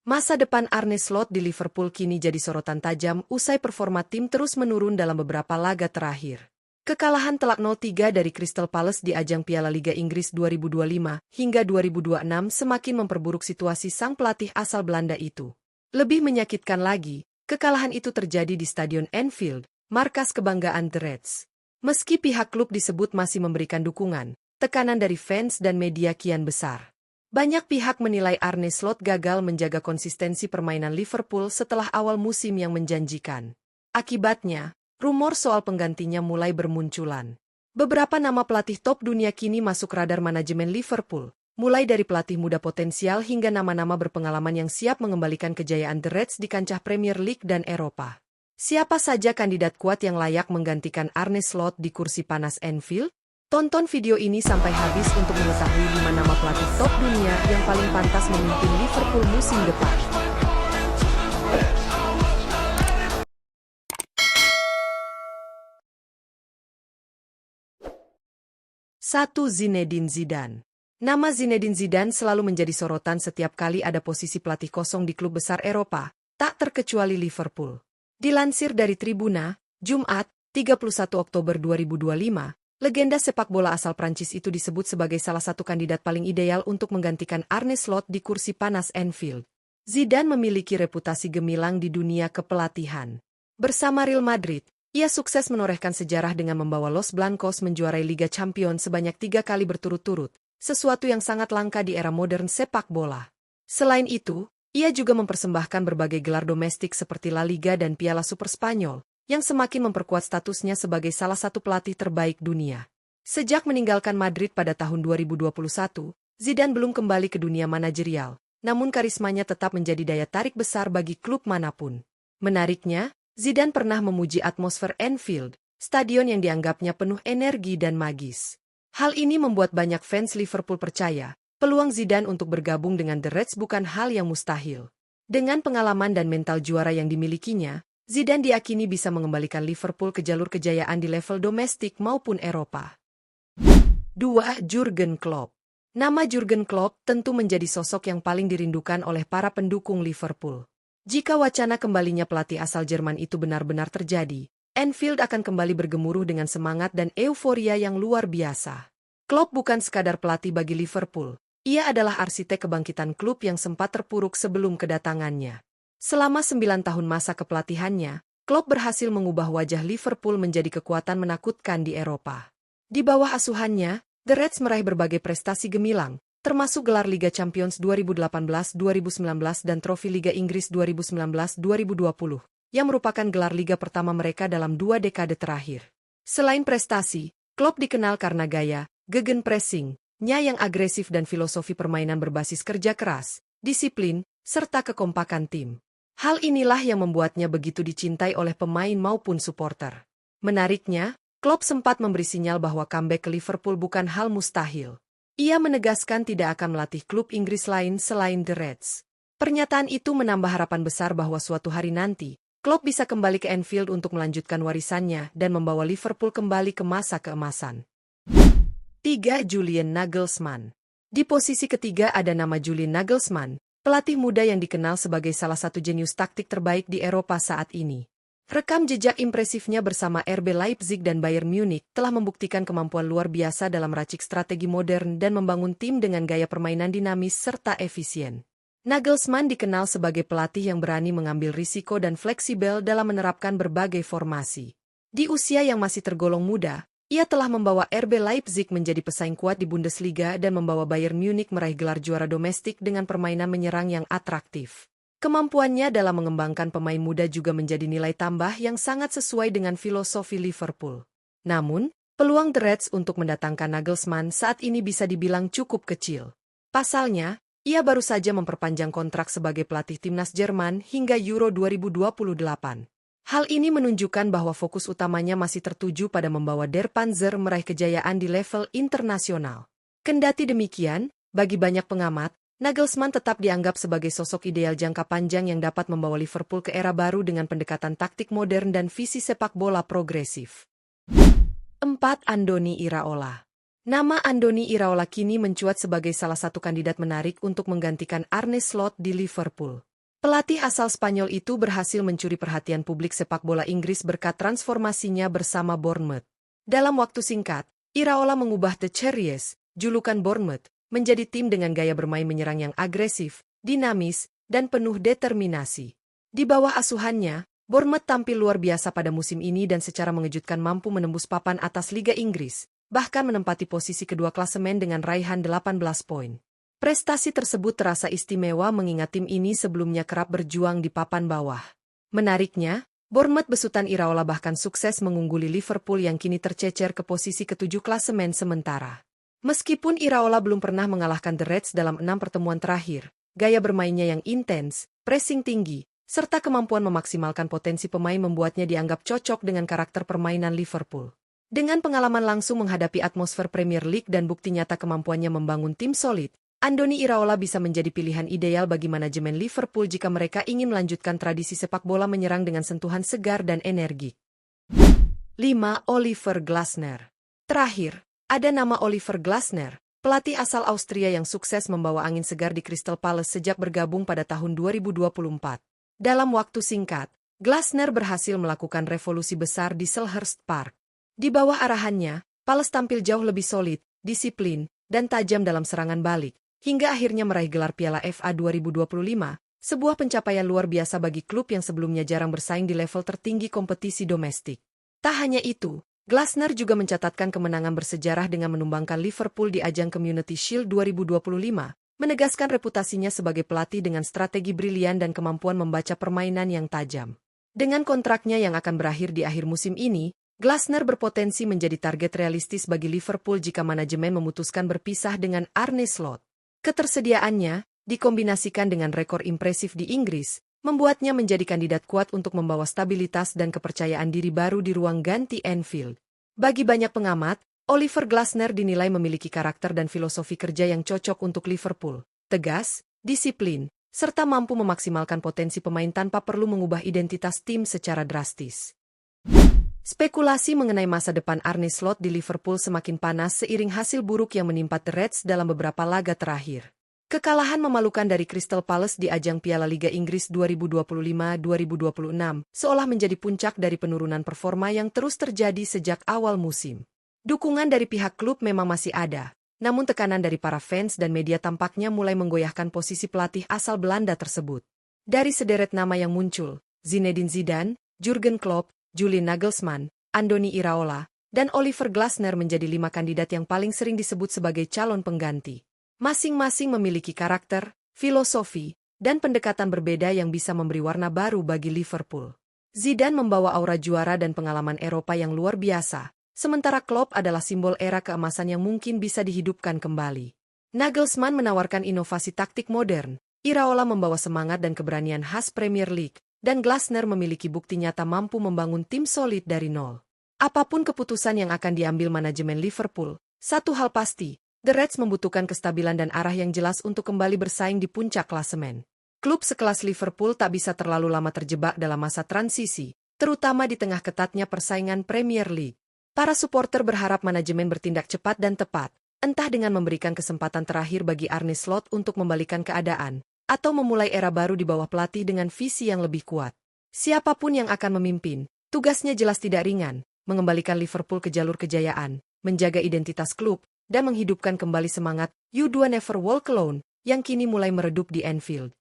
Masa depan Arne Slot di Liverpool kini jadi sorotan tajam usai performa tim terus menurun dalam beberapa laga terakhir. Kekalahan telak 0-3 dari Crystal Palace di ajang Piala Liga Inggris 2025 hingga 2026 semakin memperburuk situasi sang pelatih asal Belanda itu. Lebih menyakitkan lagi, kekalahan itu terjadi di Stadion Anfield, markas kebanggaan The Reds. Meski pihak klub disebut masih memberikan dukungan, tekanan dari fans dan media kian besar. Banyak pihak menilai Arne Slot gagal menjaga konsistensi permainan Liverpool setelah awal musim yang menjanjikan. Akibatnya, rumor soal penggantinya mulai bermunculan. Beberapa nama pelatih top dunia kini masuk radar manajemen Liverpool, mulai dari pelatih muda potensial hingga nama-nama berpengalaman yang siap mengembalikan kejayaan The Reds di kancah Premier League dan Eropa. Siapa saja kandidat kuat yang layak menggantikan Arne Slot di kursi panas Anfield? Tonton video ini sampai habis untuk mengetahui 5 nama pelatih top dunia yang paling pantas memimpin Liverpool musim depan. 1. Zinedine Zidane. Nama Zinedine Zidane selalu menjadi sorotan setiap kali ada posisi pelatih kosong di klub besar Eropa, tak terkecuali Liverpool. Dilansir dari Tribuna, Jumat, 31 Oktober 2025, legenda sepak bola asal Prancis itu disebut sebagai salah satu kandidat paling ideal untuk menggantikan Arne Slot di kursi panas Anfield. Zidane memiliki reputasi gemilang di dunia kepelatihan. Bersama Real Madrid, ia sukses menorehkan sejarah dengan membawa Los Blancos menjuarai Liga Champions sebanyak 3 kali berturut-turut, sesuatu yang sangat langka di era modern sepak bola. Selain itu, ia juga mempersembahkan berbagai gelar domestik seperti La Liga dan Piala Super Spanyol, yang semakin memperkuat statusnya sebagai salah satu pelatih terbaik dunia. Sejak meninggalkan Madrid pada tahun 2021, Zidane belum kembali ke dunia manajerial, namun karismanya tetap menjadi daya tarik besar bagi klub manapun. Menariknya, Zidane pernah memuji atmosfer Anfield, stadion yang dianggapnya penuh energi dan magis. Hal ini membuat banyak fans Liverpool percaya, peluang Zidane untuk bergabung dengan The Reds bukan hal yang mustahil. Dengan pengalaman dan mental juara yang dimilikinya, Zidane diakini bisa mengembalikan Liverpool ke jalur kejayaan di level domestik maupun Eropa. 2. Jurgen Klopp. Nama Jurgen Klopp tentu menjadi sosok yang paling dirindukan oleh para pendukung Liverpool. Jika wacana kembalinya pelatih asal Jerman itu benar-benar terjadi, Anfield akan kembali bergemuruh dengan semangat dan euforia yang luar biasa. Klopp bukan sekadar pelatih bagi Liverpool, ia adalah arsitek kebangkitan klub yang sempat terpuruk sebelum kedatangannya. Selama 9 tahun masa kepelatihannya, Klopp berhasil mengubah wajah Liverpool menjadi kekuatan menakutkan di Eropa. Di bawah asuhannya, The Reds meraih berbagai prestasi gemilang, termasuk gelar Liga Champions 2018-2019 dan trofi Liga Inggris 2019-2020, yang merupakan gelar liga pertama mereka dalam 2 dekade terakhir. Selain prestasi, Klopp dikenal karena gaya, gegenpressing-nya yang agresif dan filosofi permainan berbasis kerja keras, disiplin, serta kekompakan tim. Hal inilah yang membuatnya begitu dicintai oleh pemain maupun supporter. Menariknya, Klopp sempat memberi sinyal bahwa comeback ke Liverpool bukan hal mustahil. Ia menegaskan tidak akan melatih klub Inggris lain selain The Reds. Pernyataan itu menambah harapan besar bahwa suatu hari nanti, Klopp bisa kembali ke Anfield untuk melanjutkan warisannya dan membawa Liverpool kembali ke masa keemasan. 3. Julian Nagelsmann. Di posisi ketiga ada nama Julian Nagelsmann, pelatih muda yang dikenal sebagai salah satu jenius taktik terbaik di Eropa saat ini. Rekam jejak impresifnya bersama RB Leipzig dan Bayern Munich telah membuktikan kemampuan luar biasa dalam meracik strategi modern dan membangun tim dengan gaya permainan dinamis serta efisien. Nagelsmann dikenal sebagai pelatih yang berani mengambil risiko dan fleksibel dalam menerapkan berbagai formasi. Di usia yang masih tergolong muda, ia telah membawa RB Leipzig menjadi pesaing kuat di Bundesliga dan membawa Bayern Munich meraih gelar juara domestik dengan permainan menyerang yang atraktif. Kemampuannya dalam mengembangkan pemain muda juga menjadi nilai tambah yang sangat sesuai dengan filosofi Liverpool. Namun, peluang The Reds untuk mendatangkan Nagelsmann saat ini bisa dibilang cukup kecil. Pasalnya, ia baru saja memperpanjang kontrak sebagai pelatih timnas Jerman hingga Euro 2028. Hal ini menunjukkan bahwa fokus utamanya masih tertuju pada membawa Der Panzer meraih kejayaan di level internasional. Kendati demikian, bagi banyak pengamat, Nagelsmann tetap dianggap sebagai sosok ideal jangka panjang yang dapat membawa Liverpool ke era baru dengan pendekatan taktik modern dan visi sepak bola progresif. 4. Andoni Iraola. Nama Andoni Iraola kini mencuat sebagai salah satu kandidat menarik untuk menggantikan Arne Slot di Liverpool. Pelatih asal Spanyol itu berhasil mencuri perhatian publik sepak bola Inggris berkat transformasinya bersama Bournemouth. Dalam waktu singkat, Iraola mengubah The Cherries, julukan Bournemouth, menjadi tim dengan gaya bermain menyerang yang agresif, dinamis, dan penuh determinasi. Di bawah asuhannya, Bournemouth tampil luar biasa pada musim ini dan secara mengejutkan mampu menembus papan atas Liga Inggris, bahkan menempati posisi kedua klasemen dengan raihan 18 poin. Prestasi tersebut terasa istimewa mengingat tim ini sebelumnya kerap berjuang di papan bawah. Menariknya, Bournemouth besutan Iraola bahkan sukses mengungguli Liverpool yang kini tercecer ke posisi ketujuh klasemen sementara. Meskipun Iraola belum pernah mengalahkan The Reds dalam 6 pertemuan terakhir, gaya bermainnya yang intens, pressing tinggi, serta kemampuan memaksimalkan potensi pemain membuatnya dianggap cocok dengan karakter permainan Liverpool. Dengan pengalaman langsung menghadapi atmosfer Premier League dan bukti nyata kemampuannya membangun tim solid, Andoni Iraola bisa menjadi pilihan ideal bagi manajemen Liverpool jika mereka ingin melanjutkan tradisi sepak bola menyerang dengan sentuhan segar dan energik. 5. Oliver Glasner. Terakhir, ada nama Oliver Glasner, pelatih asal Austria yang sukses membawa angin segar di Crystal Palace sejak bergabung pada tahun 2024. Dalam waktu singkat, Glasner berhasil melakukan revolusi besar di Selhurst Park. Di bawah arahannya, Palace tampil jauh lebih solid, disiplin, dan tajam dalam serangan balik, hingga akhirnya meraih gelar Piala FA 2025, sebuah pencapaian luar biasa bagi klub yang sebelumnya jarang bersaing di level tertinggi kompetisi domestik. Tak hanya itu, Glasner juga mencatatkan kemenangan bersejarah dengan menumbangkan Liverpool di ajang Community Shield 2025, menegaskan reputasinya sebagai pelatih dengan strategi brilian dan kemampuan membaca permainan yang tajam. Dengan kontraknya yang akan berakhir di akhir musim ini, Glasner berpotensi menjadi target realistis bagi Liverpool jika manajemen memutuskan berpisah dengan Arne Slot. Ketersediaannya, dikombinasikan dengan rekor impresif di Inggris, membuatnya menjadi kandidat kuat untuk membawa stabilitas dan kepercayaan diri baru di ruang ganti Anfield. Bagi banyak pengamat, Oliver Glasner dinilai memiliki karakter dan filosofi kerja yang cocok untuk Liverpool, tegas, disiplin, serta mampu memaksimalkan potensi pemain tanpa perlu mengubah identitas tim secara drastis. Spekulasi mengenai masa depan Arne Slot di Liverpool semakin panas seiring hasil buruk yang menimpa The Reds dalam beberapa laga terakhir. Kekalahan memalukan dari Crystal Palace di ajang Piala Liga Inggris 2025-2026 seolah menjadi puncak dari penurunan performa yang terus terjadi sejak awal musim. Dukungan dari pihak klub memang masih ada, namun tekanan dari para fans dan media tampaknya mulai menggoyahkan posisi pelatih asal Belanda tersebut. Dari sederet nama yang muncul, Zinedine Zidane, Jurgen Klopp, Julian Nagelsmann, Andoni Iraola, dan Oliver Glasner menjadi 5 kandidat yang paling sering disebut sebagai calon pengganti. Masing-masing memiliki karakter, filosofi, dan pendekatan berbeda yang bisa memberi warna baru bagi Liverpool. Zidane membawa aura juara dan pengalaman Eropa yang luar biasa, sementara Klopp adalah simbol era keemasan yang mungkin bisa dihidupkan kembali. Nagelsmann menawarkan inovasi taktik modern, Iraola membawa semangat dan keberanian khas Premier League, dan Glasner memiliki bukti nyata mampu membangun tim solid dari nol. Apapun keputusan yang akan diambil manajemen Liverpool, satu hal pasti, The Reds membutuhkan kestabilan dan arah yang jelas untuk kembali bersaing di puncak klasemen. Klub sekelas Liverpool tak bisa terlalu lama terjebak dalam masa transisi, terutama di tengah ketatnya persaingan Premier League. Para supporter berharap manajemen bertindak cepat dan tepat, entah dengan memberikan kesempatan terakhir bagi Arne Slot untuk membalikan keadaan, atau memulai era baru di bawah pelatih dengan visi yang lebih kuat. Siapapun yang akan memimpin, tugasnya jelas tidak ringan, mengembalikan Liverpool ke jalur kejayaan, menjaga identitas klub, dan menghidupkan kembali semangat "You Do Never Walk Alone" yang kini mulai meredup di Anfield.